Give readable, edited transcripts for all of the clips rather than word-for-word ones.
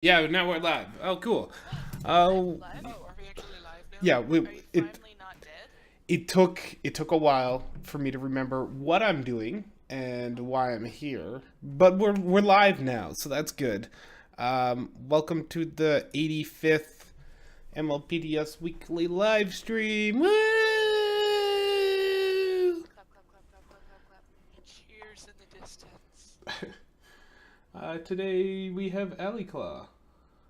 Yeah, now we're live. Oh, cool. Live? Oh, Live? Oh, are we actually live now? yeah. Are you It finally not dead? it took a while for me to remember what I'm doing and why I'm here, but we're live now, so that's good. Welcome to the 85th MLPDS weekly live stream. Woo! Clap, clap, clap, clap, clap, clap, clap. Cheers in the distance. Today we have Aliclaw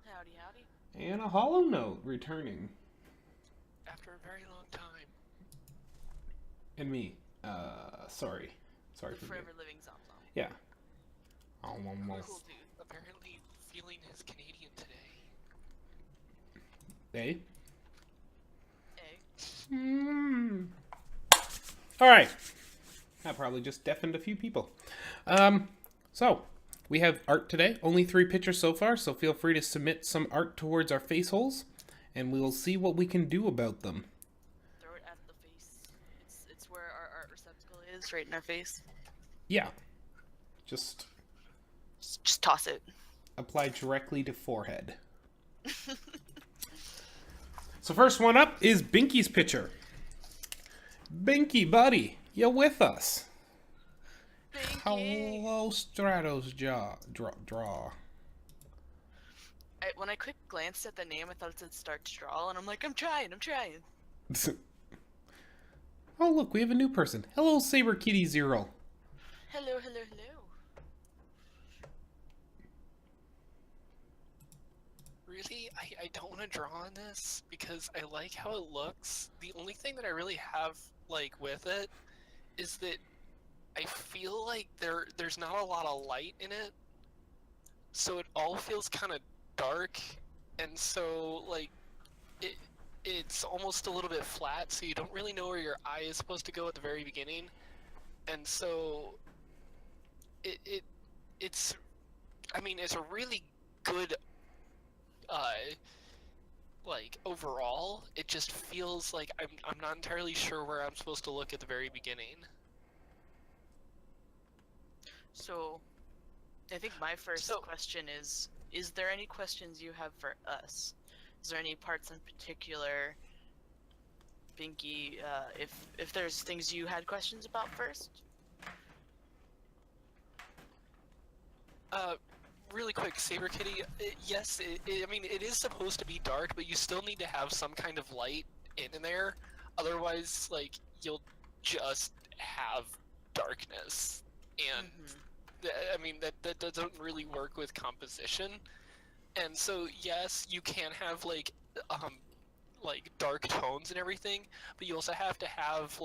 Howdy, howdy. and a Hollow Note returning, After a very long time. and me. Sorry The for me. forever living Zomzom. Yeah. Cool dude. Apparently feeling his Canadian today. Hey. Eh? All right. That probably just deafened a few people. So we have art today. Only 3 pictures so far, so feel free to submit some art towards our face holes, and we will see what we can do about them. Throw it at the face. It's where our art receptacle is, right in our face. Yeah. Just Just toss it. apply directly to forehead. So first one up is Binky's picture. Binky, buddy, you with us? Binky! Hello, Stratos draw. When I quick glanced at the name, I thought it said start to draw, and I'm like, I'm trying. Oh, look, we have a new person. Hello, Saber Kitty Zero. Hello, hello, hello. Really? I don't want to draw on this because I like how it looks. The only thing that I really have with it is that I feel like there's not a lot of light in it. So it all feels kind of dark, and so it's almost a little bit flat, so you don't really know where your eye is supposed to go at the very beginning. And so it's I mean, it's a really good overall. It just feels like I'm not entirely sure where I'm supposed to look at the very beginning. So, I think my first question is there any questions you have for us? Is there any parts in particular, Binky, if there's things you had questions about first? Really quick, Saber Kitty, yes, I mean, it is supposed to be dark, but you still need to have some kind of light in there. Otherwise, you'll just have darkness. And, I mean, that doesn't really work with composition. And so, yes, you can have, dark tones and everything, but you also have to have,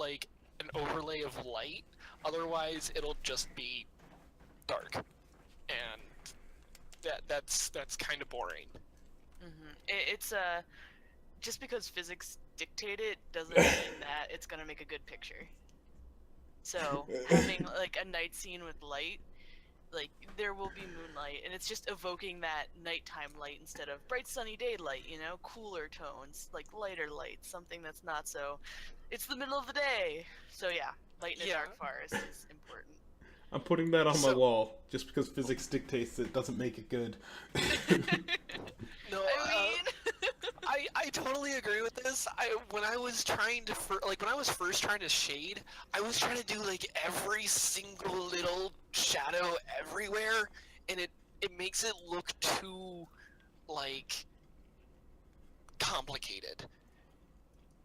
an overlay of light. Otherwise, it'll just be dark. And that's kind of boring. It's just because physics dictate it doesn't mean that it's gonna make a good picture. So having a night scene with light, there will be moonlight, and it's just evoking that nighttime light instead of bright sunny daylight. Cooler tones, lighter light, something that's not so. It's the middle of the day, so yeah, light in a dark forest is important. I'm putting that on my wall just because physics dictates it doesn't make it good. No, I totally agree with this. When I was trying to when I was first trying to shade, I was trying to do every single little shadow everywhere, and it makes it look too complicated.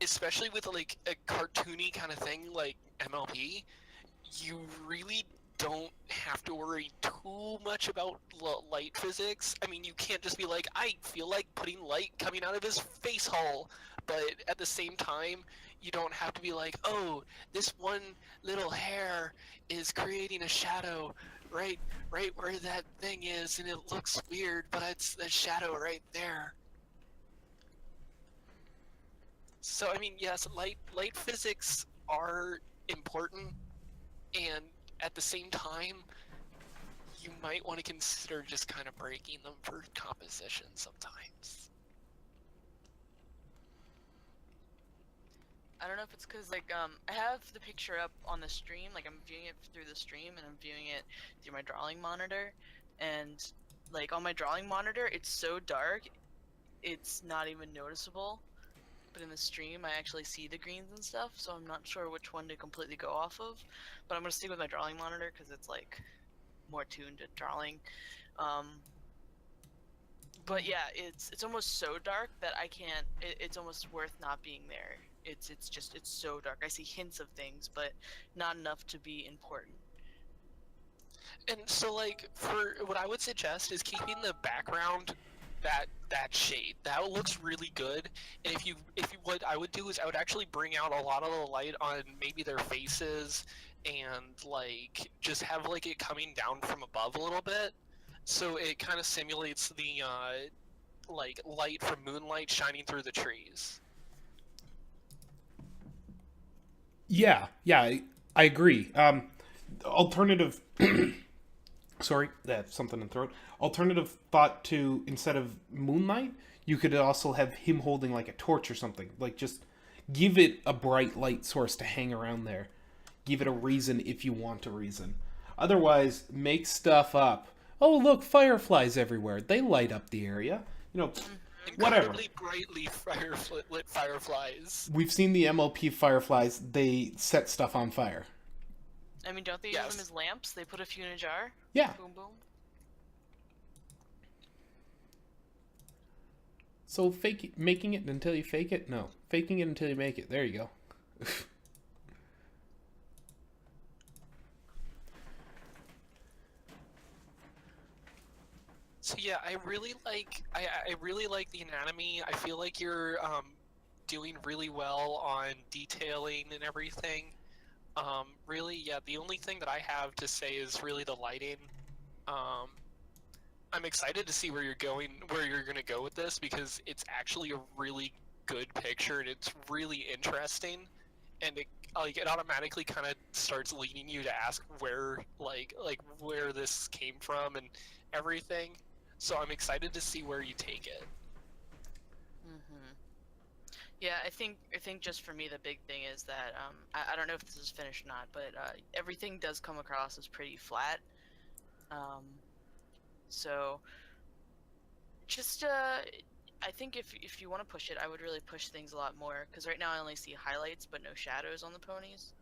Especially with a cartoony kind of thing like MLP, you really don't have to worry too much about light physics. I mean, you can't just be like, I feel like putting light coming out of his face hole, but at the same time, you don't have to be like, oh, this one little hair is creating a shadow right where that thing is, and it looks weird, but it's the shadow right there. So I mean, yes, light physics are important, and at the same time, you might want to consider just kind of breaking them for composition sometimes. I don't know if it's because I have the picture up on the stream, I'm viewing it through the stream and I'm viewing it through my drawing monitor, and like on my drawing monitor, it's so dark, it's not even noticeable. But in the stream, I actually see the greens and stuff, so I'm not sure which one to completely go off of. But I'm gonna stick with my drawing monitor because it's like more tuned to drawing. But yeah, it's almost so dark that I can't. It's almost worth not being there. It's so dark. I see hints of things, but not enough to be important. And so, like, for what I would suggest is keeping the background that shade. That looks really good. And if you what I would do is I would actually bring out a lot of the light on maybe their faces and like just have like it coming down from above a little bit, so it kind of simulates the like light from moonlight shining through the trees. Yeah, I agree. Alternative. Sorry, I have something in the throat. Alternative thought to, instead of moonlight, you could also have him holding like a torch or something. Like, just give it a bright light source to hang around there. Give it a reason if you want a reason. Otherwise, make stuff up. Oh, look, fireflies everywhere. They light up the area. You know, whatever. Incredibly brightly lit fireflies. We've seen the MLP fireflies. They set stuff on fire. I mean, don't they use them as lamps? They put a few in a jar? Yeah. Boom, boom. So making it until you fake it? No. Faking it until you make it. There you go. So yeah, I really like the anatomy. I feel like you're doing really well on detailing and everything. Really, yeah, the only thing that I have to say is really the lighting. I'm excited to see where you're gonna go with this, because it's actually a really good picture and it's really interesting, and it automatically kind of starts leading you to ask where where this came from and everything. So I'm excited to see where you take it. Yeah, I think just for me the big thing is that I don't know if this is finished or not, but everything does come across as pretty flat. So just I think if you want to push it, I would really push things a lot more, because right now I only see highlights but no shadows on the ponies,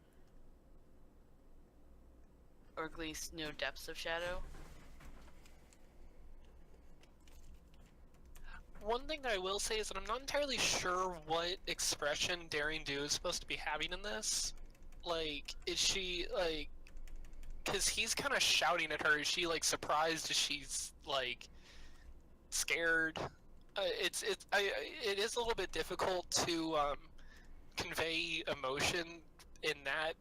or at least no depths of shadow. One thing that I will say is that I'm not entirely sure what expression Daring Do is supposed to be having in this. Like, is she, like... Because he's kind of shouting at her. Is she, like, surprised? Is she, like, scared? It is a little bit difficult to convey emotion in that,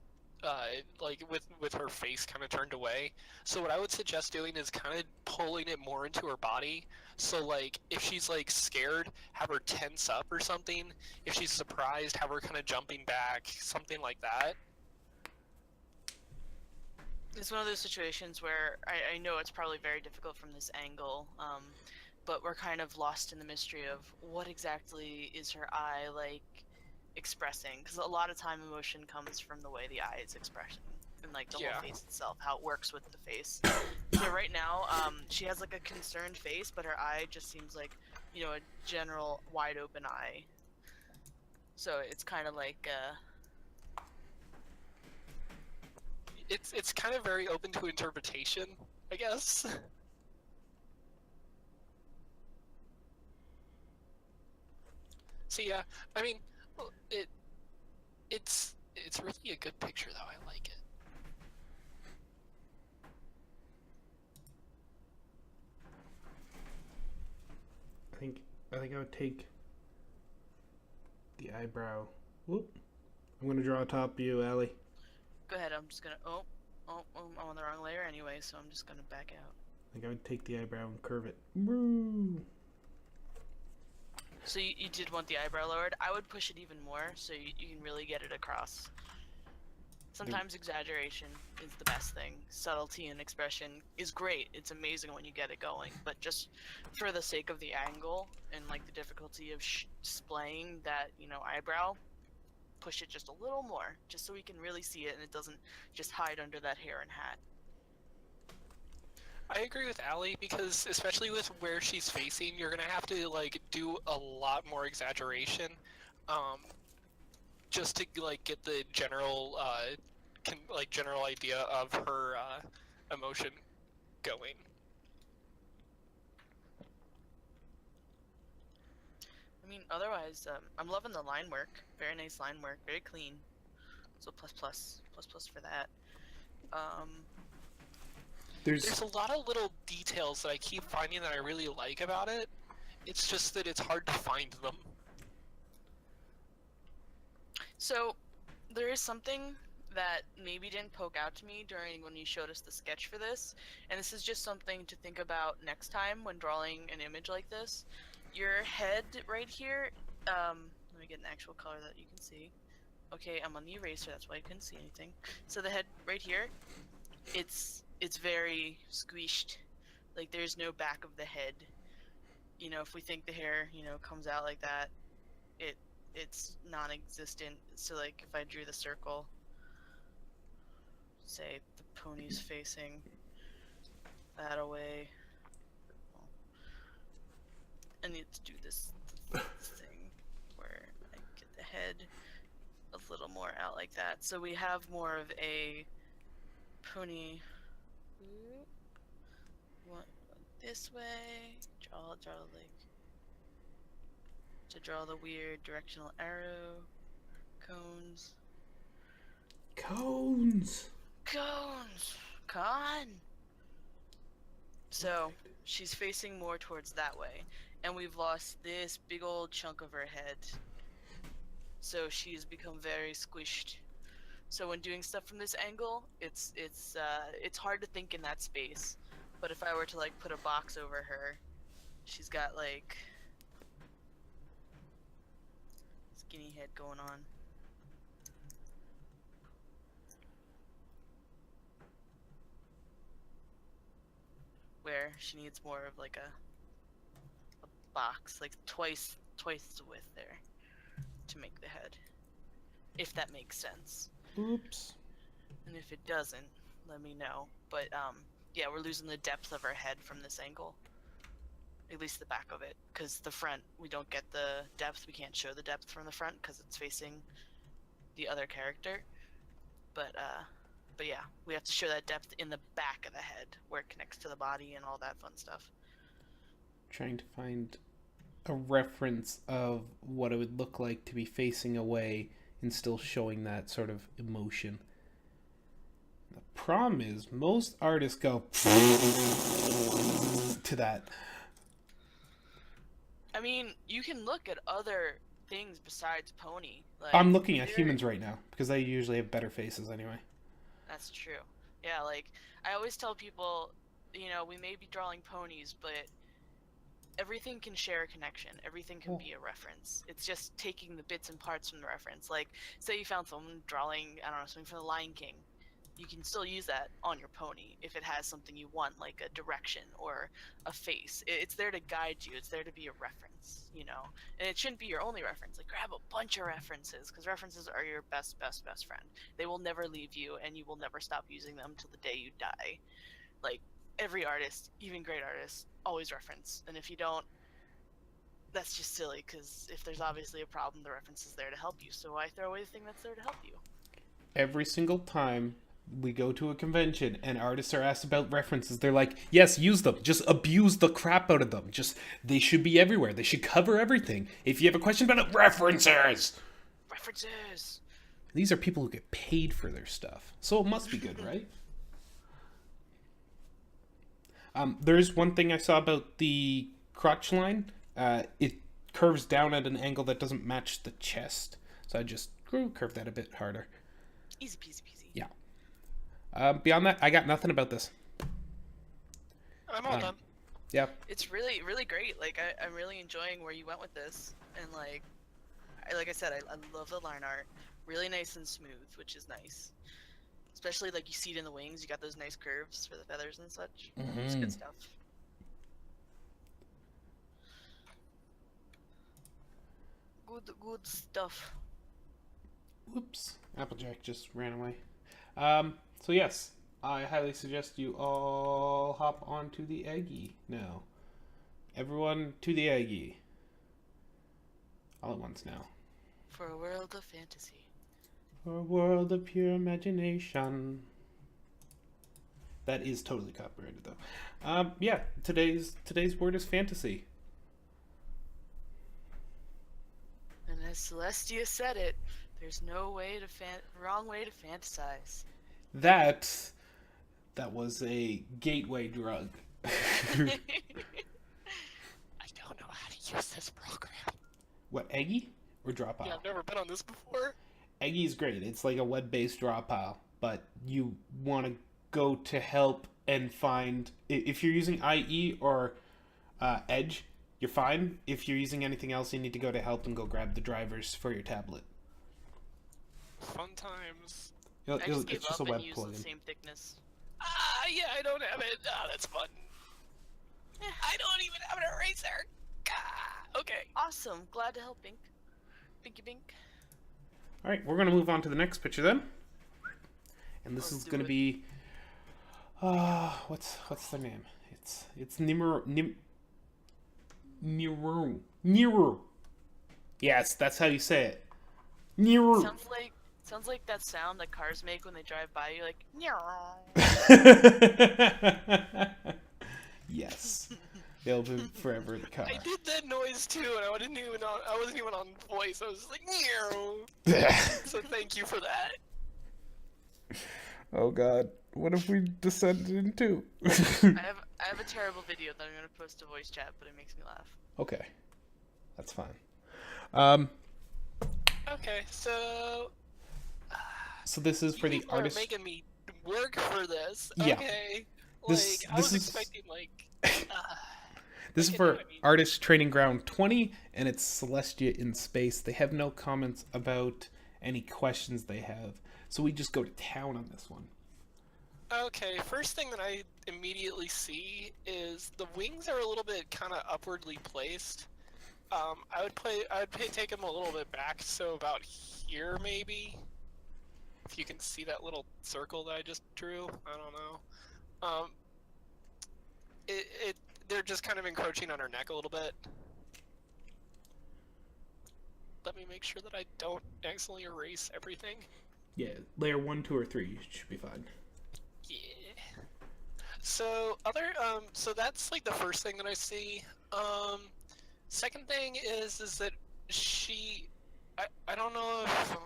like, with her face kind of turned away. So what I would suggest doing is kind of pulling it more into her body. So, like, if she's, like, scared, have her tense up or something. If she's surprised, have her kind of jumping back, something like that. It's one of those situations where I know it's probably very difficult from this angle, but we're kind of lost in the mystery of what exactly is her eye, like, expressing, because a lot of time emotion comes from the way the eye is expressing, and like the whole face itself, how it works with the face. So right now, she has like a concerned face, but her eye just seems like, you know, a general wide open eye. So it's kind of like it's kind of very open to interpretation, I guess. So yeah, I mean, it's really a good picture though. I like it. I think I would take the eyebrow. Whoop. I'm gonna draw a top view, Allie. Go ahead. I'm just gonna. Oh, I'm on the wrong layer anyway, so I'm just gonna back out. I think I would take the eyebrow and curve it. Woo. So you did want the eyebrow lowered. I would push it even more, so you can really get it across. Sometimes exaggeration is the best thing. Subtlety and expression is great. It's amazing when you get it going. But just for the sake of the angle and like the difficulty of displaying that, you know, eyebrow, push it just a little more, just so we can really see it and it doesn't just hide under that hair and hat. I agree with Allie because especially with where she's facing, you're gonna have to like do a lot more exaggeration, um, just to like get the general general idea of her emotion going. I mean, otherwise, I'm loving the line work. Very nice line work, very clean. So plus for that. Um, There's a lot of little details that I keep finding that I really like about it. It's just that it's hard to find them. so there is something that maybe didn't poke out to me during when you showed us the sketch for this, and this is just something to think about next time when drawing an image like this. Your head right here, let me get an actual color that you can see. Okay, I'm on the eraser, that's why I couldn't see anything. So the head right here, it's very squished. Like there's no back of the head. You know, if we think the hair, comes out like that, it's non-existent. So like if I drew the circle, say the pony's facing that away, I need to do this thing where I get the head a little more out like that. So we have more of a pony. What this way? Draw like to draw the weird directional arrow cones. Cones. Con. So she's facing more towards that way, and we've lost this big old chunk of her head. So she's become very squished. So when doing stuff from this angle, it's hard to think in that space. But if I were to like put a box over her, she's got like skinny head going on. Where she needs more of like a box, like twice the width there to make the head. If that makes sense. Oops. And if it doesn't, let me know. But yeah, we're losing the depth of her head from this angle. At least the back of it, because the front, we don't get the depth. We can't show the depth from the front because it's facing the other character. But yeah, we have to show that depth in the back of the head where it connects to the body and all that fun stuff. Trying to find a reference of what it would look like to be facing away and still showing that sort of emotion. The problem is most artists go to that. I mean, you can look at other things besides pony. Like, I'm looking at humans right now because they usually have better faces anyway. That's true. Yeah, like I always tell people, we may be drawing ponies, but everything can share a connection. Everything can be a reference. It's just taking the bits and parts from the reference. Like, say you found someone drawing, I don't know, something for the Lion King. You can still use that on your pony if it has something you want, like a direction or a face. It's there to guide you. It's there to be a reference, And it shouldn't be your only reference. Like, grab a bunch of references, because references are your best friend. They will never leave you, and you will never stop using them till the day you die. Like, every artist, even great artists, always reference. And if you don't, that's just silly, because if there's obviously a problem, the reference is there to help you. So why throw away the thing that's there to help you? Every single time we go to a convention and artists are asked about references, they're like, yes, use them. Just abuse the crap out of them. They should be everywhere. They should cover everything. If you have a question about it, references! References! These are people who get paid for their stuff. So it must be good, right? There's one thing I saw about the crotch line. It curves down at an angle that doesn't match the chest. So I just curved that a bit harder. Easy peasy peasy. Yeah. Beyond that, I got nothing about this. I'm all done. Yeah. It's really, really great. Like, I'm really enjoying where you went with this. And, like I said, I love the line art. Really nice and smooth, which is nice. Especially, like, you see it in the wings. You got those nice curves for the feathers and such. Mm-hmm. It's good stuff. Good stuff. Whoops. Applejack just ran away. So, yes. I highly suggest you all hop onto the Eggy now. Everyone to the Eggy. All at once now. For a world of fantasy. For a world of pure imagination. That is totally copyrighted, though. Yeah, today's word is fantasy. And as Celestia said it, there's no way to wrong way to fantasize. That was a gateway drug. I don't know how to use this program. What, Eggy or Dropout? Yeah, I've never been on this before. Eggy is great. It's like a web-based Dropout, but you want to go to help and find... If you're using IE or Edge, you're fine. If you're using anything else, you need to go to help and go grab the drivers for your tablet. Fun times. I just gave It's just a up web and used plugin. the same thickness. Yeah, I don't have it. That's fun. I don't even have an eraser. Okay. Awesome. Glad to help, Bink. Binky Bink. All right, we're going to move on to the next picture then. And this Let's is do going to it. be... what's the name? It's Nibiru. Yes, that's how you say it. Nibiru. Sounds like that sound that cars make when they drive by you, like Yes. They'll be forever the car. I did that noise too, and I wasn't even on voice. I was just like, meow. So thank you for that. Oh god. What if we descended into? I have a terrible video that I'm gonna post to voice chat, but it makes me laugh. Okay. That's fine. Okay, so So this is for the people are artist. making me work for this. Yeah. Okay. This- I this was is- expecting like. This is Okay, for no, I mean- Artist Training Ground 20, and it's Celestia in space. They have no comments about any questions they have, so we just go to town on this one. Okay, first thing that I immediately see is the wings are a little bit kind of upwardly placed. I would take them a little bit back, so about here maybe. If you can see that little circle that I just drew, I don't know. They're just kind of encroaching on her neck a little bit. Let me make sure that I don't accidentally erase everything. Yeah, layer 1, 2, or 3 should be fine. Yeah. So so that's like the first thing that I see. Second thing is that I don't know if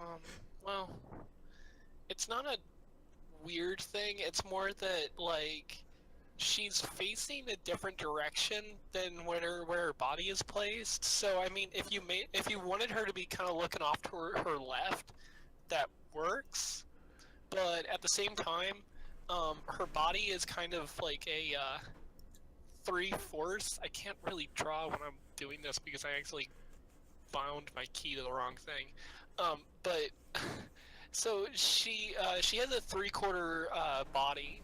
well, it's not a weird thing. It's more that like she's facing a different direction than where her body is placed. So I mean, if you wanted her to be kind of looking off to her left, that works. But at the same time, her body is kind of like a 3/4. I can't really draw when I'm doing this because I actually bound my key to the wrong thing. But so she has a 3/4 body,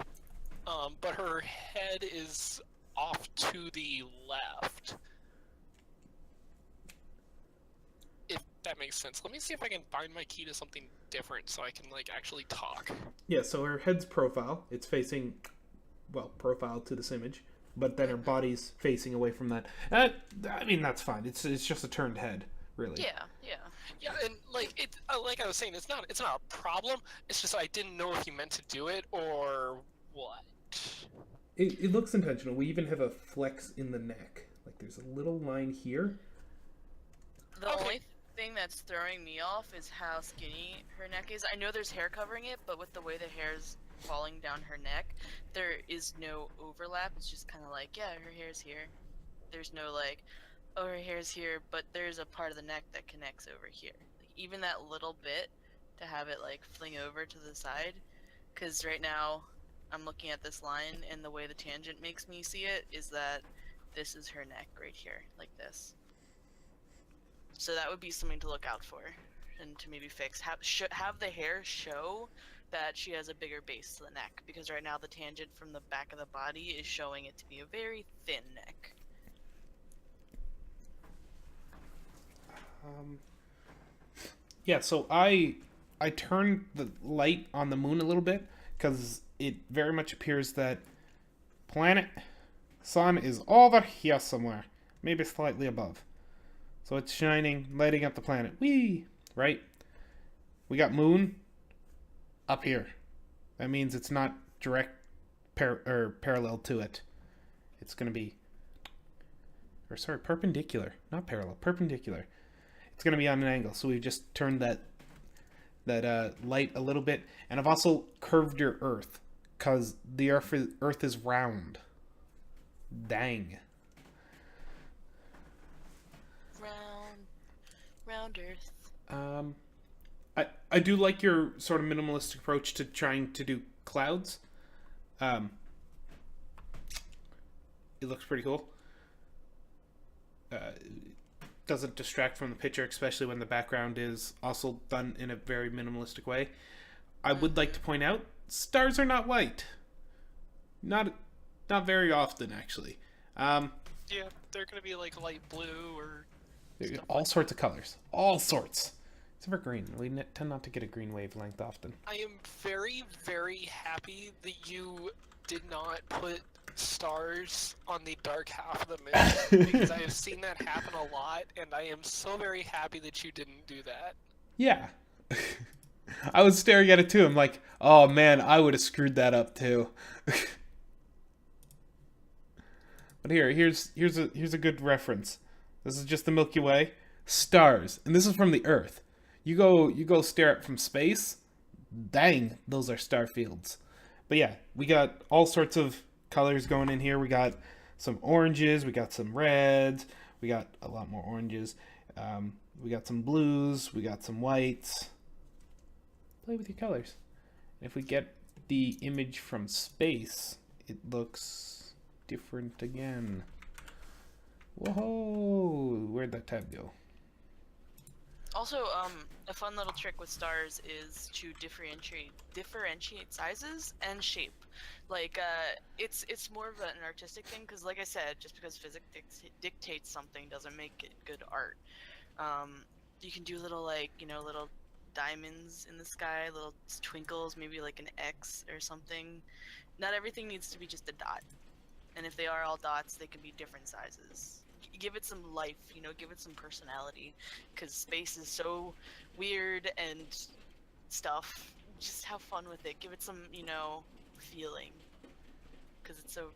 but her head is off to the left. If that makes sense. Let me see if I can bind my key to something different so I can like actually talk. Yeah, so her head's profile, it's facing, well, profile to this image, but then her body's facing away from that. I mean, that's fine. It's just a turned head, really. Yeah. Yeah, and like like I was saying, it's not a problem. It's just I didn't know if you meant to do it or what. It looks intentional. We even have a flex in the neck. Like, there's a little line here. The Okay. only thing that's throwing me off is how skinny her neck is. I know there's hair covering it, but with the way the hair's falling down her neck, there is no overlap. It's just kind of like, yeah, her hair's here. There's no like, oh, her hair's here, but there's a part of the neck that connects over here. Like, even that little bit, to have it like fling over to the side, because right now I'm looking at this line, and the way the tangent makes me see it is that this is her neck right here, like this. So that would be something to look out for, and to maybe fix. Have the hair show that she has a bigger base to the neck, because right now the tangent from the back of the body is showing it to be a very thin neck. Yeah, so I turned the light on the moon a little bit because it very much appears that planet sun is over here somewhere, maybe slightly above. So it's shining, lighting up the planet. Whee! Right? We got moon up here. That means it's not direct parallel to it. It's going to be, perpendicular, not parallel, perpendicular. It's going to be on an angle. So we've just turned that light a little bit, and I've also curved your Earth because the Earth is round. Dang. Round Earth. I do like your sort of minimalistic approach to trying to do clouds. It looks pretty cool. Doesn't distract from the picture, especially when the background is also done in a very minimalistic way. I would like to point out, stars are not white. Not very often, actually. Yeah, they're gonna be like light blue or all sorts of colors. All sorts. Except for green. We tend not to get a green wavelength often. I am very, very happy that you did not put stars on the dark half of the moon because I have seen that happen a lot, and I am so very happy that you didn't do that. Yeah. I was staring at it too. I'm like, oh man, I would have screwed that up too. But here's a good reference. This is just the Milky Way. Stars. And this is from the Earth. You go stare at it from space. Dang, those are star fields. But yeah, we got all sorts of colors going in here. We got some oranges, we got some reds, we got a lot more oranges. We got some blues, we got some whites. Play with your colors. If we get the image from space, it looks different again. Whoa! Where'd that tab go? Also, a fun little trick with stars is to differentiate sizes and shape. Like, it's more of an artistic thing, because like I said, just because physics dictates something doesn't make it good art. You can do little, like, little diamonds in the sky, little twinkles, maybe like an X or something. Not everything needs to be just a dot. And if they are all dots, they can be different sizes. Give it some life, give it some personality, because space is so weird and stuff. Just have fun with it. Give it some, feeling, because it's so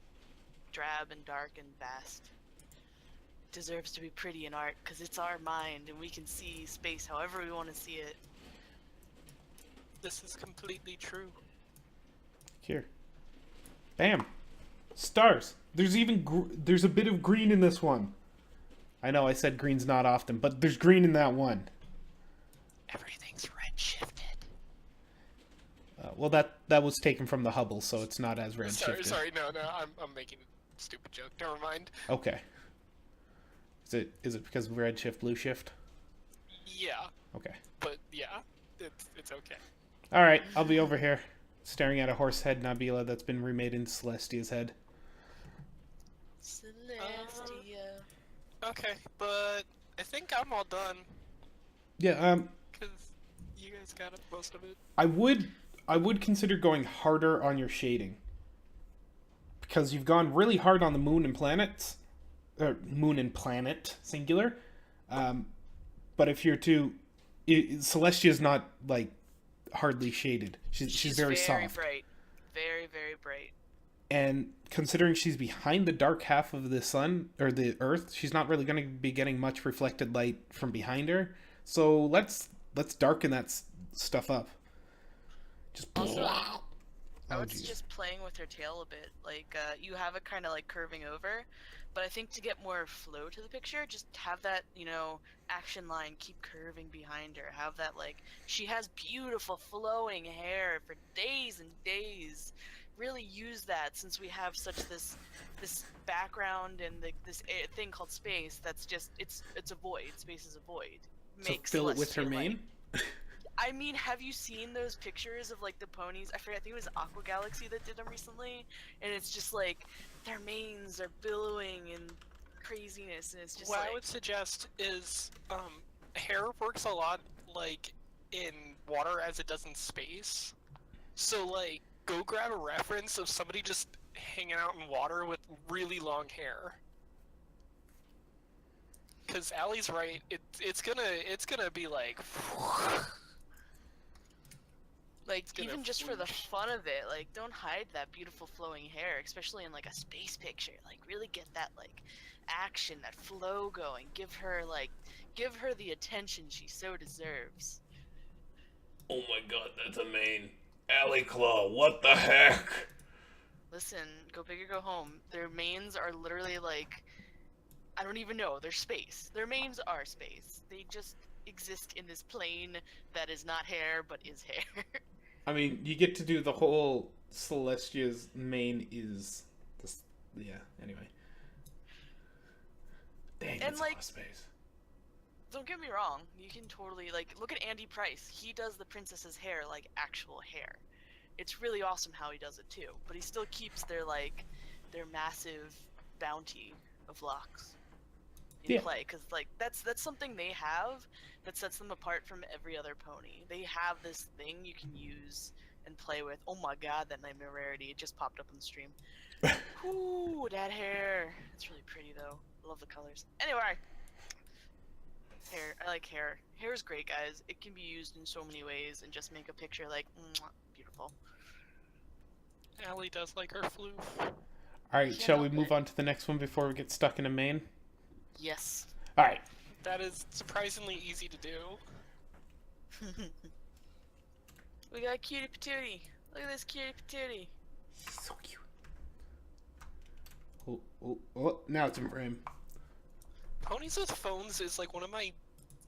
drab and dark and vast. It deserves to be pretty in art, because it's our mind, and we can see space however we want to see it. This is completely true. Here. Bam. Stars. There's there's a bit of green in this one. I know I said green's not often, but there's green in that one. Everything's redshifted. Well, that was taken from the Hubble, so it's not as redshifted. Sorry, no, I'm making a stupid joke. Never mind. Okay. Is it because of redshift, blue shift? Yeah. Okay. But yeah, it's okay. All right, I'll be over here staring at a horse head Nabila that's been remade into Celestia's head. Celestia. Okay, but I think I'm all done. Yeah. Because you guys got most of it. I would consider going harder on your shading, because you've gone really hard on the moon and planets, or moon and planet singular. But if you're Celestia's not like hardly shaded. She's very soft. Bright. Very, very bright. And considering she's behind the dark half of the sun, or the Earth, she's not really going to be getting much reflected light from behind her. So let's darken that stuff up. Just also, I was just playing with her tail a bit. Like, you have it kind of like curving over, but I think to get more flow to the picture, just have that, action line keep curving behind her. Have that, like, she has beautiful flowing hair for days and days. Really use that, since we have such this background and this thing called space that's just it's a void. Space is a void. So fill it with her mane. I mean, have you seen those pictures of like the ponies? I think it was Aqua Galaxy that did them recently, and it's just like their manes are billowing and craziness, and it's just what like... I would suggest is hair works a lot like in water as it does in space. So like go grab a reference of somebody just hanging out in water with really long hair. Because Allie's right. It's gonna be like. Like, gonna even just for the whoosh. fun of it, like, don't hide that beautiful flowing hair, especially in, like, a space picture. Like, really get that, like, action, that flow going. Give her the attention she so deserves. Oh my god, that's a mane. Alley Claw, what the heck? Listen, go big or go home. Their manes are literally, like, I don't even know, they're space. Their manes are space. They just exist in this plane that is not hair, but is hair. I mean, you get to do the whole Celestia's mane is this. Yeah. Anyway. Dang, And, that's a like, lot of space. don't get me wrong, you can totally, like, look at Andy Price. He does the princess's hair like actual hair. It's really awesome how he does it too, but he still keeps their massive bounty of locks in play, because, like, that's something they have that sets them apart from every other pony. They have this thing you can use and play with. Oh my god, that Nightmare Rarity, it just popped up on the stream. Ooh, that hair. It's really pretty though. I love the colors. Anyway, hair. I like hair. Hair is great, guys. It can be used in so many ways and just make a picture like, beautiful. Allie does like her floof. Alright, Can't shall we help move it. on to the next one before we get stuck in a mane? Yes. Alright. That is surprisingly easy to do. We got Cutie Patootie. Look at this Cutie Patootie. So cute. Oh, now it's in frame. Ponies with phones is like one of my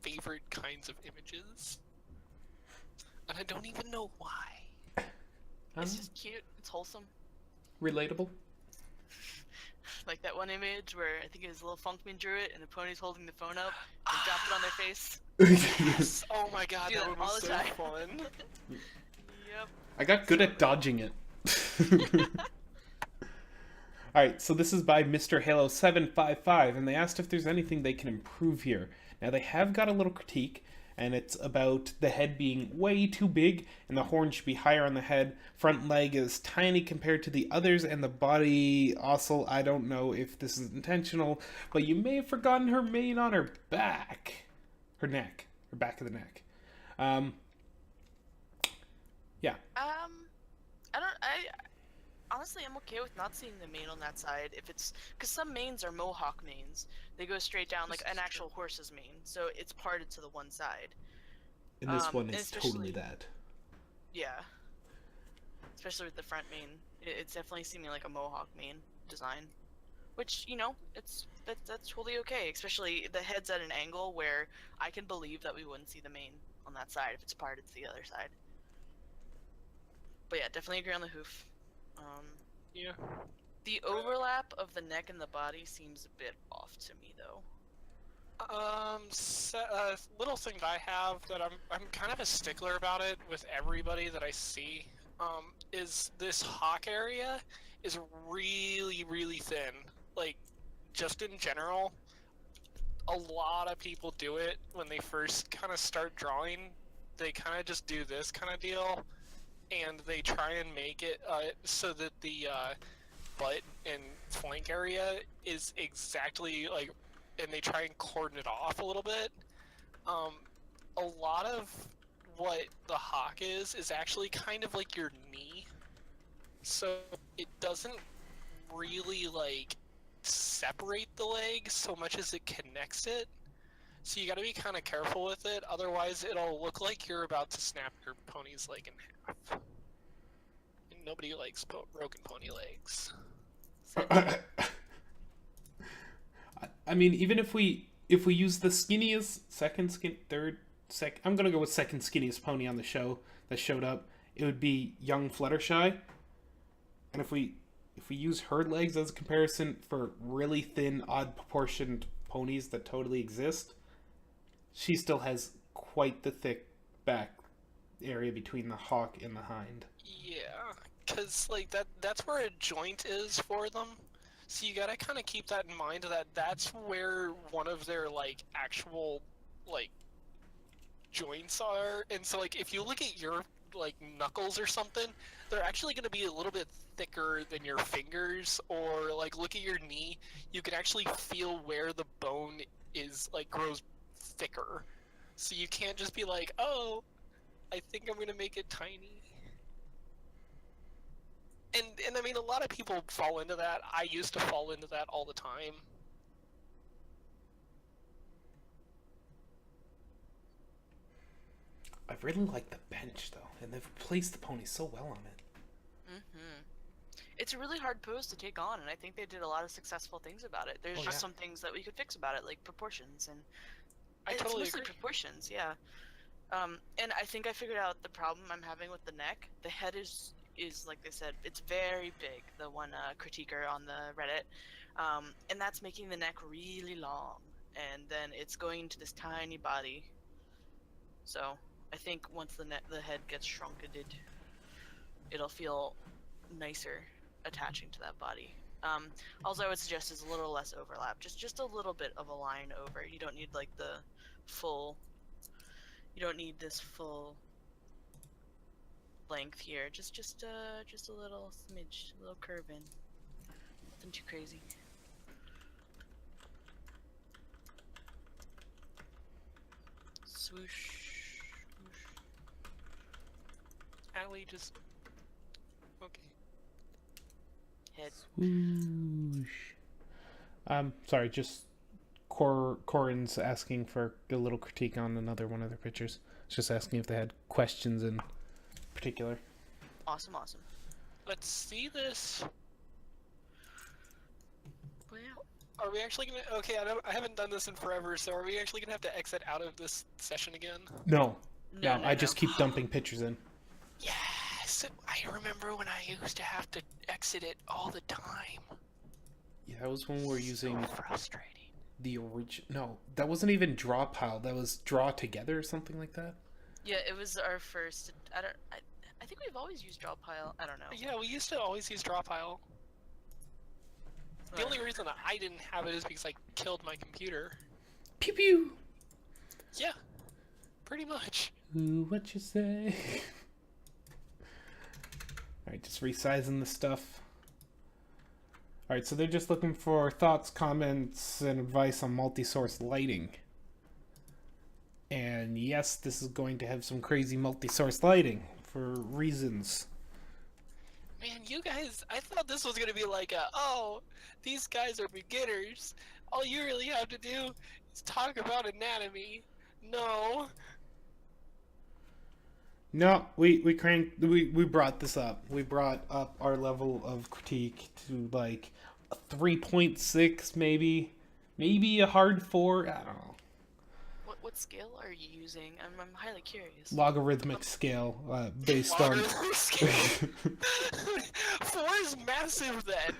favorite kinds of images. And I don't even know why. It's just cute. It's wholesome. Relatable. Like that one image where I think it was Little Funkman drew it, and the pony's holding the phone up and dropped it on their face. Yes! Oh my god, Do that that would all be the so time. fun. Yep. I got good at dodging it. Alright, so this is by Mr. Halo 755, and they asked if there's anything they can improve here. Now, they have got a little critique, and it's about the head being way too big, and the horn should be higher on the head. Front leg is tiny compared to the others, and the body also, I don't know if this is intentional, but you may have forgotten her mane on her back. Her neck. Her back of the neck. Yeah. Honestly, I'm okay with not seeing the mane on that side if it's, because some manes are mohawk manes. They go straight down like an actual horse's mane, so it's parted to the one side. And this one and is totally that. Yeah. Especially with the front mane, it's definitely seeming like a mohawk mane design, which, you know, that's totally okay. Especially the head's at an angle where I can believe that we wouldn't see the mane on that side if it's parted to the other side. But yeah, definitely agree on the hoof. Yeah. The overlap of the neck and the body seems a bit off to me, though. Little thing I have that I'm kind of a stickler about it with everybody that I see, is this hawk area is really, really thin. Like, just in general, a lot of people do it when they first kind of start drawing. They kind of just do this kind of deal, and they try and make it so that the butt and flank area is exactly like, and they try and cordon it off a little bit. A lot of what the hawk is actually kind of like your knee, so it doesn't really like separate the leg so much as it connects it. So you got to be kind of careful with it, otherwise it'll look like you're about to snap your pony's leg in half. And nobody likes broken pony legs. I mean, even if we use the skinniest I'm gonna go with second skinniest pony on the show that showed up, it would be young Fluttershy. And if we use her legs as a comparison for really thin, odd proportioned ponies that totally exist, she still has quite the thick back area between the hawk and the hind. Yeah, because like that's where a joint is for them. So you gotta kind of keep that in mind, that that's where one of their like actual like joints are. And so like if you look at your like knuckles or something, they're actually going to be a little bit thicker than your fingers. Or like look at your knee, you can actually feel where the bone is like grows thicker. So you can't just be like, oh, I think I'm going to make it tiny. And I mean, a lot of people fall into that. I used to fall into that all the time. I really like the bench though, and they've placed the pony so well on it. Mm-hmm. It's a really hard pose to take on, and I think they did a lot of successful things about it. There's just some things that we could fix about it, like proportions, and I totally it's mostly agree. proportions, yeah. And I think I figured out the problem I'm having with the neck. The head is like they said, it's very big. The one critiquer on the Reddit, and that's making the neck really long, and then it's going into this tiny body. So I think once the head gets shrunketed, it'll feel nicer attaching to that body. Also, I would suggest is a little less overlap, just a little bit of a line over. You don't need like the full. You don't need this full length here. Just a little smidge, a little curve in. Nothing too crazy. Swoosh. Allie just... Okay. Head. Swoosh. Sorry, just Corin's asking for a little critique on another one of their pictures. It's just asking if they had questions in particular. Awesome. Let's see this. Well, Are we actually gonna... Okay, I haven't done this in forever, so are we actually gonna have to exit out of this session again? No, no. I just keep dumping pictures in. Yes! I remember when I used to have to exit it all the time. Yeah, that was when we were using So frustrating. the original. No, that wasn't even draw pile. That was draw together or something like that. Yeah, it was our first. I think we've always used draw pile. I don't know. Yeah, we used to always use Drawpile. The only reason I didn't have it is because I killed my computer. Pew pew. Yeah, pretty much. Ooh, what you say? Alright, just resizing the stuff. Alright, so they're just looking for thoughts, comments, and advice on multi-source lighting. And yes, this is going to have some crazy multi-source lighting for reasons. Man, you guys, I thought this was gonna be like oh, these guys are beginners. All you really have to do is talk about anatomy. No. No, we brought this up. We brought up our level of critique to like a 3.6 maybe a hard 4, I don't know. What scale are you using? I'm highly curious. Logarithmic scale based on Scale. 4 is massive then.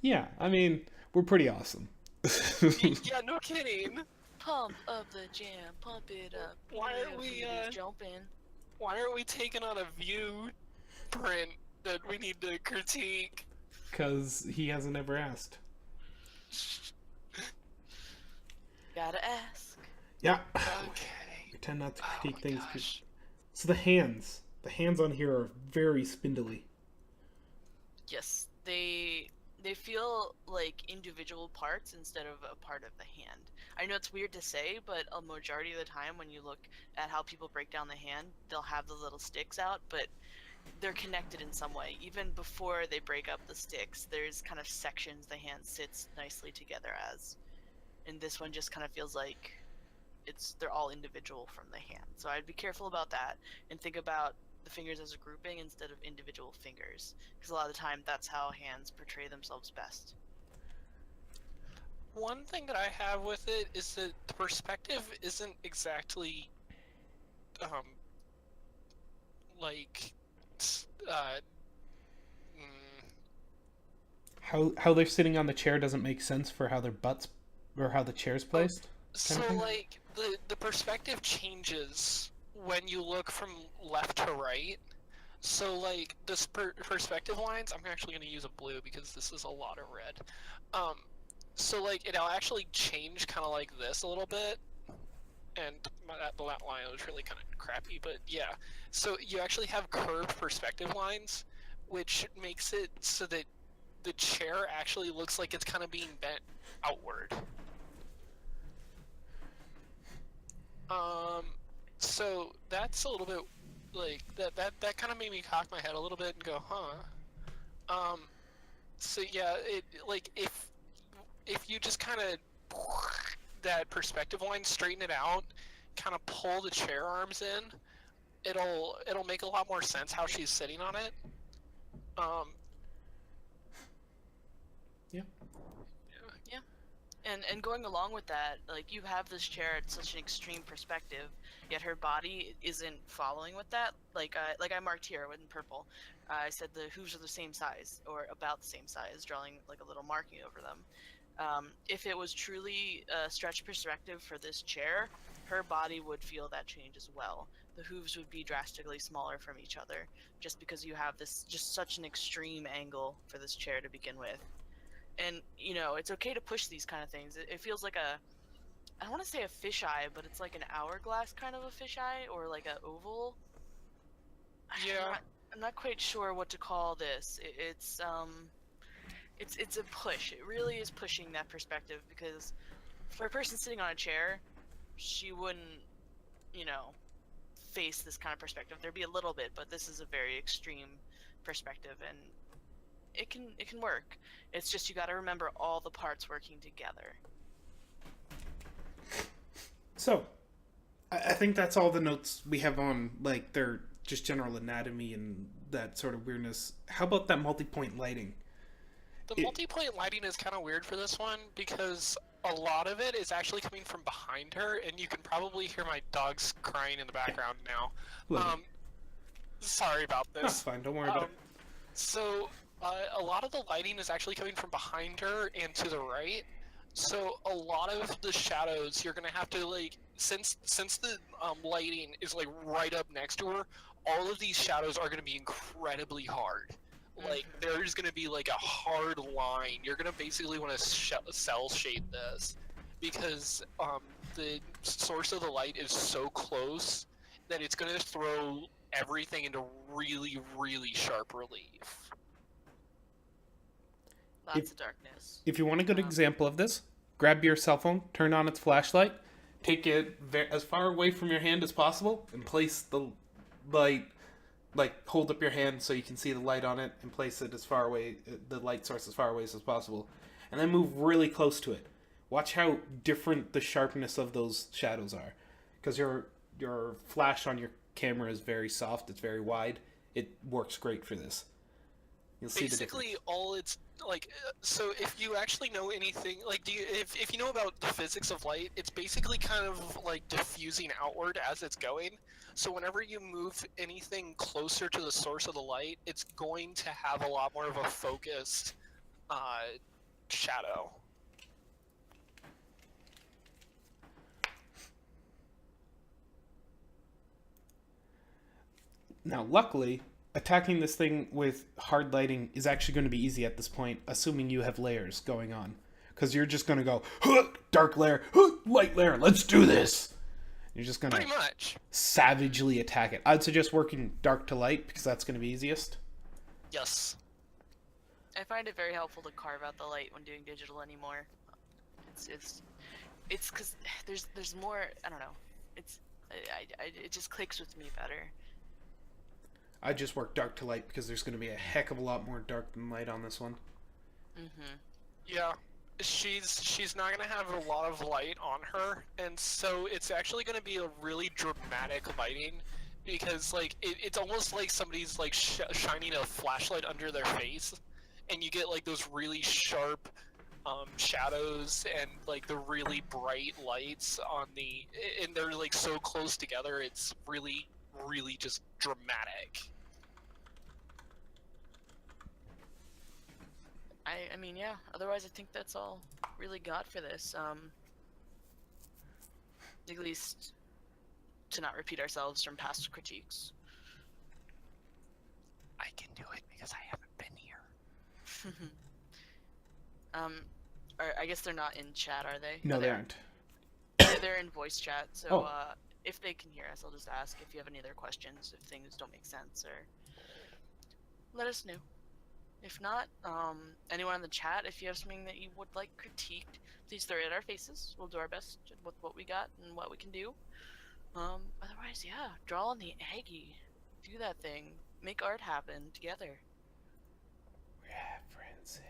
Yeah, I mean, we're pretty awesome. Yeah, no kidding. Pump up the jam, pump it up. Why aren't we jump in? Why aren't we taking on a view print that we need to critique? Because he hasn't ever asked. Gotta ask. Yeah. Okay. We tend not to critique my things. gosh. So the hands on here are very spindly. Yes, they feel like individual parts instead of a part of the hand. I know it's weird to say, but a majority of the time when you look at how people break down the hand, they'll have the little sticks out, but they're connected in some way. Even before they break up the sticks, there's kind of sections the hand sits nicely together as. And this one just kind of feels like they're all individual from the hand. So I'd be careful about that and think about the fingers as a grouping instead of individual fingers, because a lot of the time that's how hands portray themselves best. One thing that I have with it is that the perspective isn't exactly, like, How they're sitting on the chair doesn't make sense for how their butts or how the chair's placed. So like the perspective changes when you look from left to right. So like this perspective lines, I'm actually going to use a blue because this is a lot of red. So like it'll actually change kind of like this a little bit. and the line was really kind of crappy, but yeah. So you actually have curved perspective lines, which makes it so that the chair actually looks like it's kind of being bent outward. So that's a little bit like that kind of made me cock my head a little bit and go, huh. So yeah, it like if you just kind of that perspective line, straighten it out, kind of pull the chair arms in, it'll make a lot more sense how she's sitting on it. Yeah. Yeah. And going along with that, like, you have this chair at such an extreme perspective, yet her body isn't following with that. Like I marked here in purple. I said the hooves are the same size, or about the same size, drawing like a little marking over them. If it was truly a stretch perspective for this chair, her body would feel that change as well. The hooves would be drastically smaller from each other, just because you have this just such an extreme angle for this chair to begin with. And it's okay to push these kind of things. It feels like I don't want to say a fisheye, but it's like an hourglass kind of a fisheye, or like a oval. Yeah. I'm not quite sure what to call this. It's a push. It really is pushing that perspective, because for a person sitting on a chair, she wouldn't, face this kind of perspective. There'd be a little bit, but this is a very extreme perspective, and it can work. It's just you got to remember all the parts working together. So, I think that's all the notes we have on, like, their just general anatomy and that sort of weirdness. How about that multi-point lighting? The multi-point lighting is kind of weird for this one, because a lot of it is actually coming from behind her, and you can probably hear my dogs crying in the background now. Sorry about this. That's fine, don't worry about it. So, a lot of the lighting is actually coming from behind her and to the right. So a lot of the shadows you're gonna have to, like, since the lighting is like right up next to her, all of these shadows are gonna be incredibly hard. Like, there's gonna be like a hard line. You're gonna basically want to cell shade this, because the source of the light is so close that it's gonna throw everything into really, really sharp relief. Lots of darkness. If you want a good example of this, grab your cell phone, turn on its flashlight, take it as far away from your hand as possible, and place the light, like, hold up your hand so you can see the light on it, and place it as far away, the light source as far away as possible, and then move really close to it. Watch how different the sharpness of those shadows are, because your flash on your camera is very soft, it's very wide. It works great for this. You'll see basically all it's like. So if you actually know anything, like, if you know about the physics of light, it's basically kind of like diffusing outward as it's going. So whenever you move anything closer to the source of the light, it's going to have a lot more of a focused shadow. Now, luckily, attacking this thing with hard lighting is actually going to be easy at this point, assuming you have layers going on. Because you're just going to go, dark layer, light layer, let's do this! You're just going to pretty much savagely attack it. I'd suggest working dark to light, because that's going to be easiest. Yes. I find it very helpful to carve out the light when doing digital anymore. It's because there's more, I don't know. It just clicks with me better. I just work dark to light because there's going to be a heck of a lot more dark than light on this one. Yeah, she's not going to have a lot of light on her, and so it's actually going to be a really dramatic lighting, because like it's almost like somebody's like shining a flashlight under their face, and you get like those really sharp shadows and like the really bright lights on and they're like so close together. It's really, really just dramatic. I mean, yeah. Otherwise, I think that's all really got for this. At least to not repeat ourselves from past critiques. I can do it because I haven't been here. I guess they're not in chat, are they? No, they aren't. they're in voice chat, so Oh. if they can hear us, I'll just ask if you have any other questions, if things don't make sense, or let us know. If not, anyone in the chat, if you have something that you would like critiqued, please throw it at our faces. We'll do our best with what we got and what we can do. Otherwise, yeah, draw on the Aggie. Do that thing. Make art happen together. References.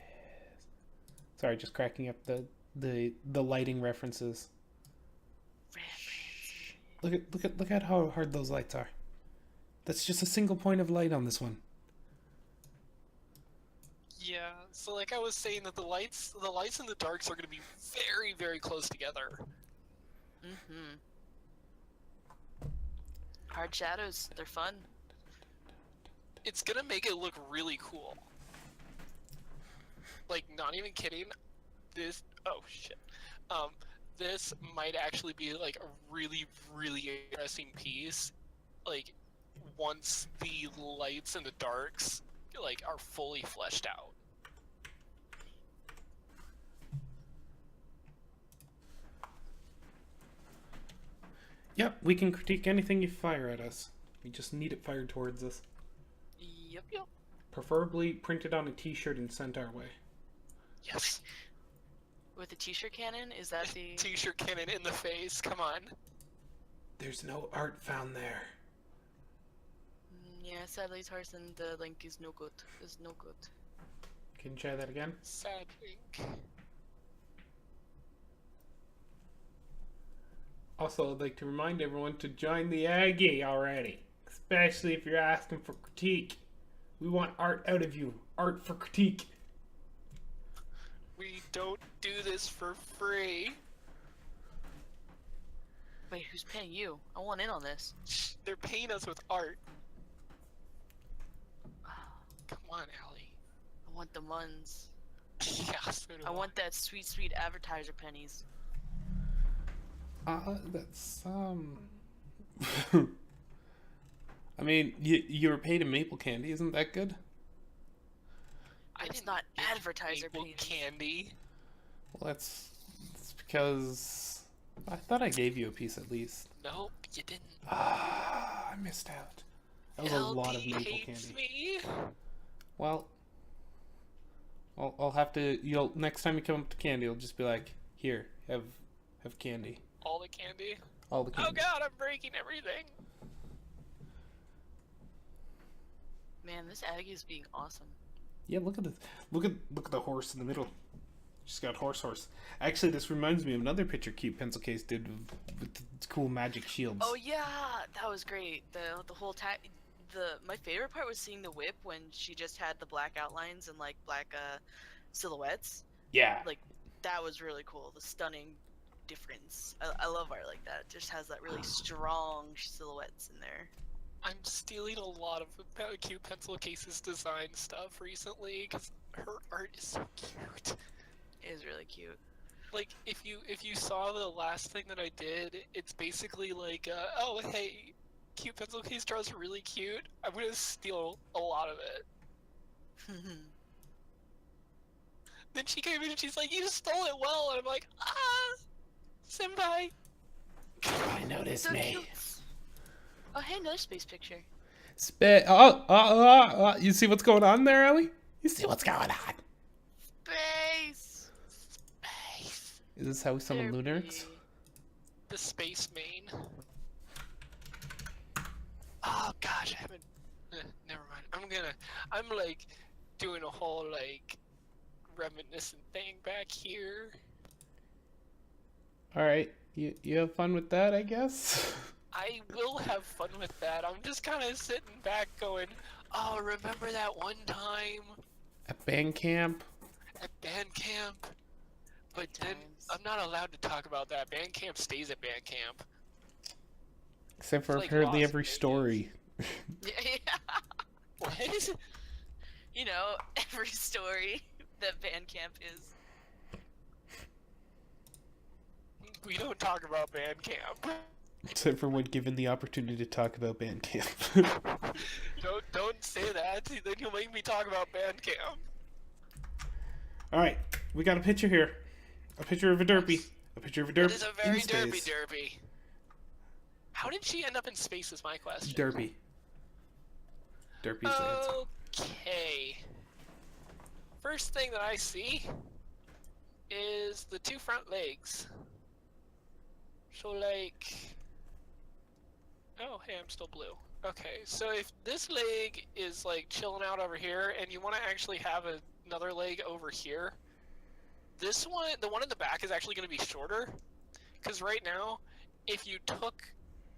Sorry, just cracking up the lighting references. References. Look at how hard those lights are. That's just a single point of light on this one. Yeah, so like I was saying that the lights and the darks are going to be very, very close together. Mm-hmm. Hard shadows, they're fun. It's going to make it look really cool. Like, not even kidding, this might actually be like a really, really interesting piece. Like, once the lights and the darks like are fully fleshed out. Yep, we can critique anything you fire at us. We just need it fired towards us. Yep. Preferably printed on a t-shirt and sent our way. Yes. With the t-shirt cannon, is that the... T-shirt cannon in the face, come on. There's no art found there. Yeah, sadly, Tarzan, the link is no good. Is no good. Can you try that again? Sad link. Also, I'd like to remind everyone to join the Aggie already. Especially if you're asking for critique. We want art out of you. Art for critique. We don't do this for free. Wait, who's paying you? I want in on this. They're paying us with art. Come on, Allie. I want the muns. Yeah, so do I want that sweet, sweet advertiser pennies. That's, I mean, you were paid in maple candy, isn't that good? It's didn't not get advertiser maple pennies. candy. Well, that's because I thought I gave you a piece at least. Nope, you didn't. I missed out. That was a lot of maple hates candy. me. Well, I'll have to. You'll next time you come up to candy, you'll just be like, "Here, have candy." All the candy. All the candy. Oh God, I'm breaking everything. Man, this Aggie is being awesome. Yeah, look at this. Look at the horse in the middle. She's got horse. Actually, this reminds me of another picture Cute Pencil Case did with the cool magic shields. Oh yeah, that was great. The whole my favorite part was seeing the whip when she just had the black outlines and like black silhouettes. Yeah. Like that was really cool. The stunning difference. I love art like that. It just has that really strong silhouettes in there. I'm stealing a lot of Cute Pencil Case's design stuff recently because her art is so cute. It is really cute. Like if you saw the last thing that I did, it's basically like, oh hey, Cute Pencil Case draws really cute. I'm gonna steal a lot of it. Then she came in and she's like, you stole it well, and I'm like, senpai. I noticed So me. cute. Oh hey, another space picture. You see what's going on there, Ellie? You see what's going on? Space. Is this how we summon There Lunarks? be- The space main. Oh gosh, I haven't. Never mind. I'm like doing a whole like reminiscent thing back here. All right, you have fun with that, I guess. I will have fun with that. I'm just kind of sitting back going, oh, remember that one time At band camp. at band camp? But Good then times. I'm not allowed to talk about that. Band camp stays at band camp. Except for Like apparently Las every Vegas. story. Yeah. What? You know, every story that Bandcamp is. We don't talk about band camp. Except for when given the opportunity to talk about band camp. Don't say that. Then you'll make me talk about band camp. All right, we got a picture here. A picture of a derpy. A picture of a It derp is a in very space. derpy. How did she end up in space is my question. Derpy. Derpy's the answer. Okay. First thing that I see is the two front legs. So like... Oh, hey, I'm still blue. Okay, so if this leg is like chilling out over here and you want to actually have another leg over here, this one, the one in the back is actually going to be shorter. Because right now, if you took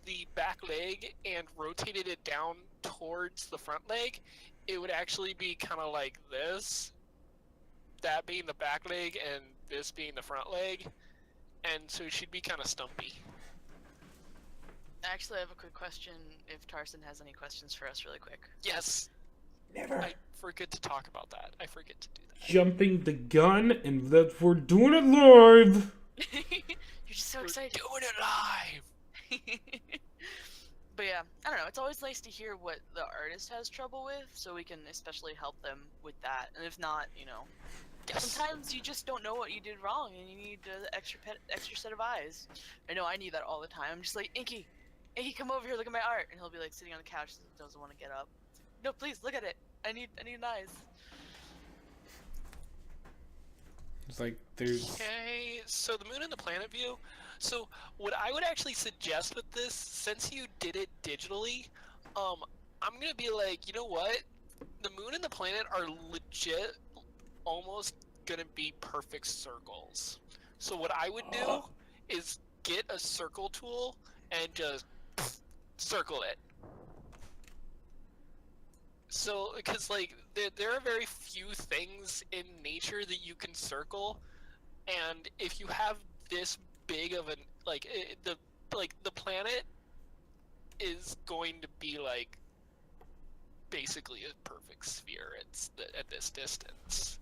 the back leg and rotated it down towards the front leg, it would actually be kind of like this. That being the back leg and this being the front leg. And so she'd be kind of stumpy. Actually, I have a quick question. If Tarson has any questions for us, really quick. Yes. Never. I forget to talk about that. I forget to do that. Jumping the gun, and that we're doing it live. You're just so We're excited. doing it live. But yeah, I don't know. It's always nice to hear what the artist has trouble with, so we can especially help them with that. And if not, you know, Yes. sometimes you just don't know what you did wrong, and you need an extra set of eyes. I know I need that all the time. I'm just like, Inky, come over here, look at my art, and he'll be like sitting on the couch, doesn't want to get up. It's like, no, please look at it. I need an eyes. It's like there's. Okay, so the moon and the planet view. So what I would actually suggest with this, since you did it digitally, I'm gonna be like, you know what? The moon and the planet are legit almost gonna be perfect circles. So what I would do is get a circle tool and just circle it. So, because like there are very few things in nature that you can circle, and if you have this big of an the planet is going to be like basically a perfect sphere at this distance.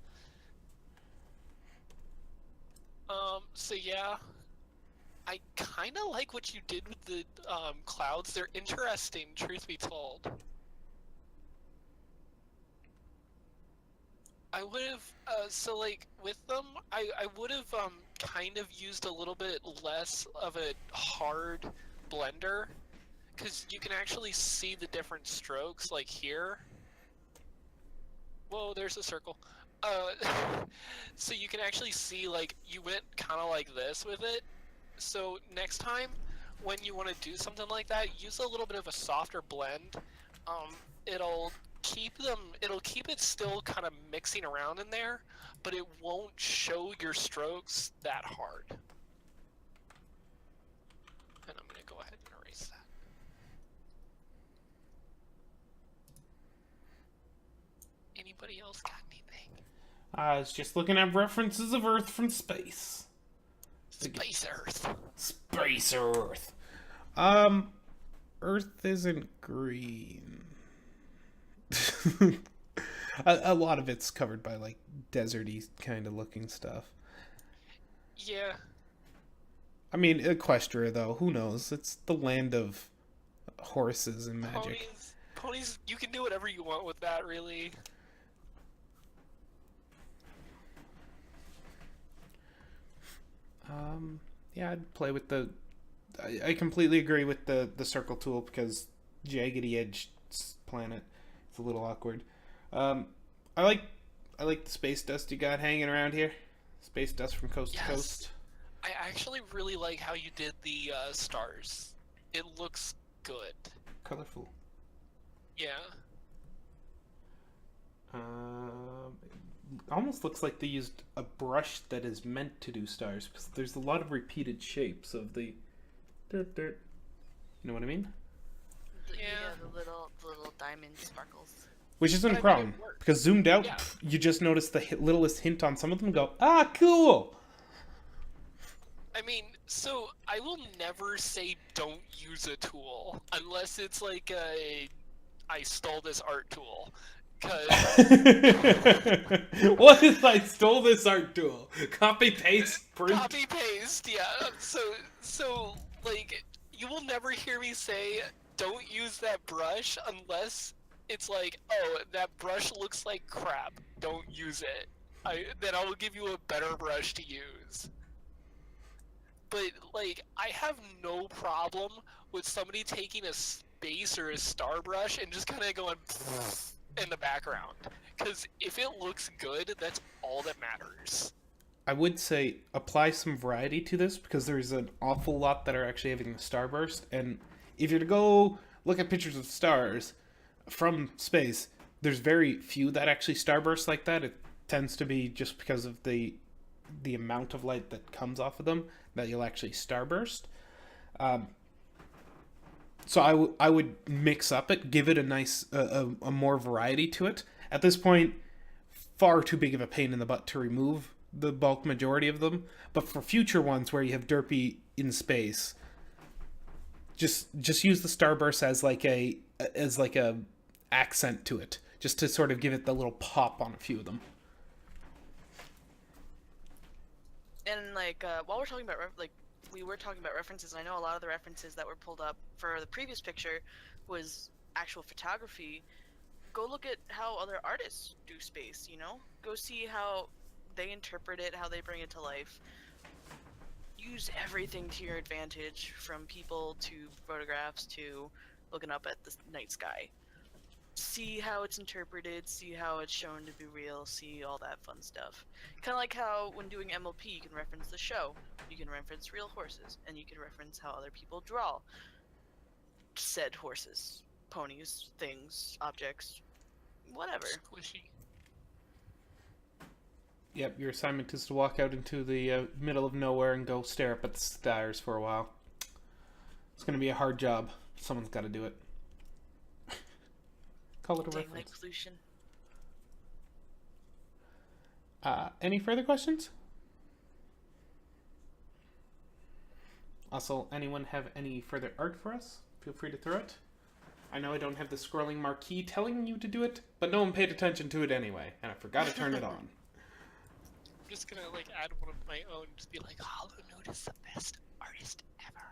So yeah, I kind of like what you did with the clouds. They're interesting, truth be told. I would have, so like with them, I would have kind of used a little bit less of a hard blender, because you can actually see the different strokes, like here. Whoa, there's a circle. So you can actually see, like, you went kind of like this with it. So next time, when you want to do something like that, use a little bit of a softer blend. It'll keep it still kind of mixing around in there, but it won't show your strokes that hard. And I'm gonna go ahead and erase that. Anybody else got anything? I was just looking at references of Earth from space. Space Earth. Space Earth. Earth isn't green. A lot of it's covered by like deserty kind of looking stuff. Yeah. I mean, Equestria though, who knows? It's the land of horses and magic. Ponies, you can do whatever you want with that, really. Yeah, I'd play with the. I completely agree with the circle tool because jaggedy edge planet. It's a little awkward. I like the space dust you got hanging around here. Space dust from coast to coast. I actually really like how you did the stars. It looks good. Colorful. Yeah. It almost looks like they used a brush that is meant to do stars because there's a lot of repeated shapes of the dirt. You know what I mean? Yeah, the little diamond sparkles. Which isn't a But I mean, problem it works. because zoomed out, Yeah. you just notice the littlest hint on some of them. And go, ah, cool. I mean, so I will never say don't use a tool unless it's like I stole this art tool. Cause What if I stole this art tool? Copy paste print. copy paste, yeah. So like you will never hear me say don't use that brush unless it's like, oh, that brush looks like crap. Don't use it. Then I will give you a better brush to use. but like I have no problem with somebody taking a space or a star brush and just kind of going in the background. Because if it looks good, that's all that matters. I would say apply some variety to this because there's an awful lot that are actually having the starburst. And if you're to go look at pictures of stars from space, there's very few that actually starburst like that. It tends to be just because of the amount of light that comes off of them that you'll actually starburst. So I would mix up it, give it a nice a more variety to it. At this point, far too big of a pain in the butt to remove the bulk majority of them. But for future ones where you have derpy in space, just use the starburst as like a accent to it, just to sort of give it the little pop on a few of them. And like while we're talking about we were talking about references, I know a lot of the references that were pulled up for the previous picture was actual photography. Go look at how other artists do space, you know? Go see how they interpret it, how they bring it to life. Use everything to your advantage, from people to photographs to looking up at the night sky. See how it's interpreted, see how it's shown to be real, see all that fun stuff. Kind of like how when doing MLP you can reference the show, you can reference real horses, and you can reference how other people draw said horses, ponies, things, objects, whatever. Squishy. Yep, your assignment is to walk out into the middle of nowhere and go stare up at the stars for a while. It's going to be a hard job. Someone's got to do it. Call it a reference. Light pollution. Any further questions? Also, anyone have any further art for us? Feel free to throw it. I know I don't have the scrolling marquee telling you to do it, but no one paid attention to it anyway, and I forgot to turn it on. I'm just gonna like add one of my own, just be like, Hollow Note is the best artist ever.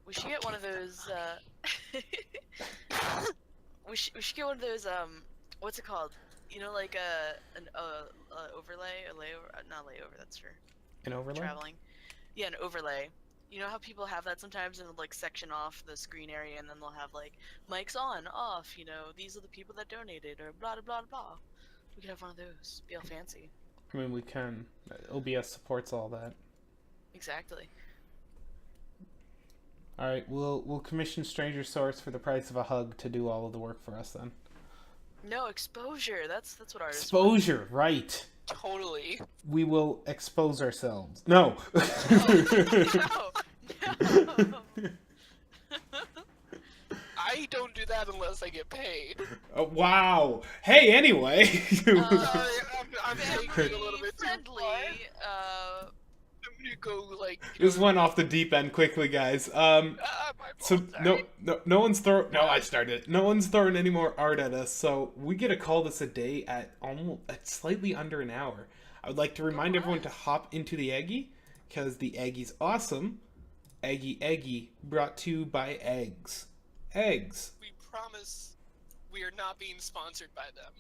We should get one of those, we should get one of those, what's it called? You know, like an overlay, a layover, not layover, that's for An overlay? traveling. Yeah, an overlay. You know how people have that sometimes and they'll like section off the screen area and then they'll have like mics on, off, you know, these are the people that donated or blah blah blah blah. We could have one of those. Be all fancy. I mean, we can. OBS supports all that. Exactly. All right, we'll commission Stranger Source for the price of a hug to do all of the work for us then. No, exposure. That's what artists want. Exposure, right. Totally. We will expose ourselves. No. No. I don't do that unless I get paid. Wow. Hey, anyway. Sorry, I'm taking it a little bit too friendly. far. I'm gonna go like. This went off the deep end quickly, guys. My So fault, no sorry. one's throwing. No, I started it. No one's throwing any more art at us. So we get to call this a day at slightly under an hour. I would like to remind everyone to hop into the Eggy because the Eggy's awesome. Eggy, brought to you by Eggs. Eggs. We promise we are not being sponsored by them.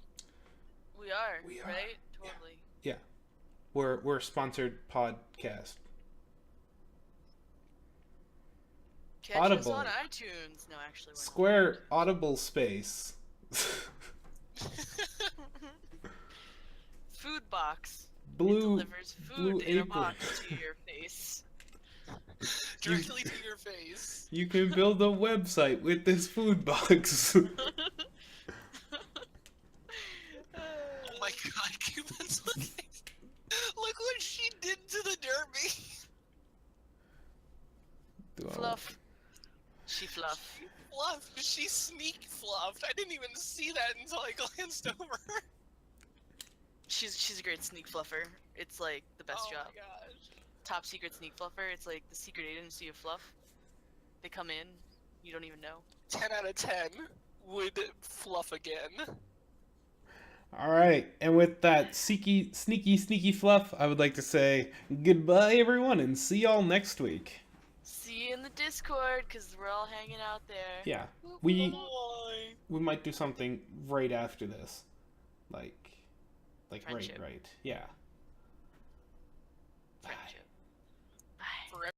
We are. We are. Right? Totally. Yeah, we're a sponsored podcast. Catch us Audible. on iTunes. No, actually, we're Square Audible Space. Food box. It Blue delivers Blue food in a Apron. box to your face. Directly to your face. You can build a website with this food box. Oh my god, Cuban's looking. Look what she did to the derby. Fluff. She fluff. Fluffed. She sneak fluffed. I didn't even see that until I glanced over. She's a great sneak fluffer. It's like the best job. Oh my gosh. Top secret sneak fluffer. It's like the secret agency of fluff. They come in, you don't even know. 10 out of 10 would fluff again. All right, and with that sneaky fluff, I would like to say goodbye, everyone, and see y'all next week. See you in the Discord, because we're all hanging out there. Yeah, Bye. we might do something right after this, like Friendship. right, yeah. Bye. Friendship. Bye. for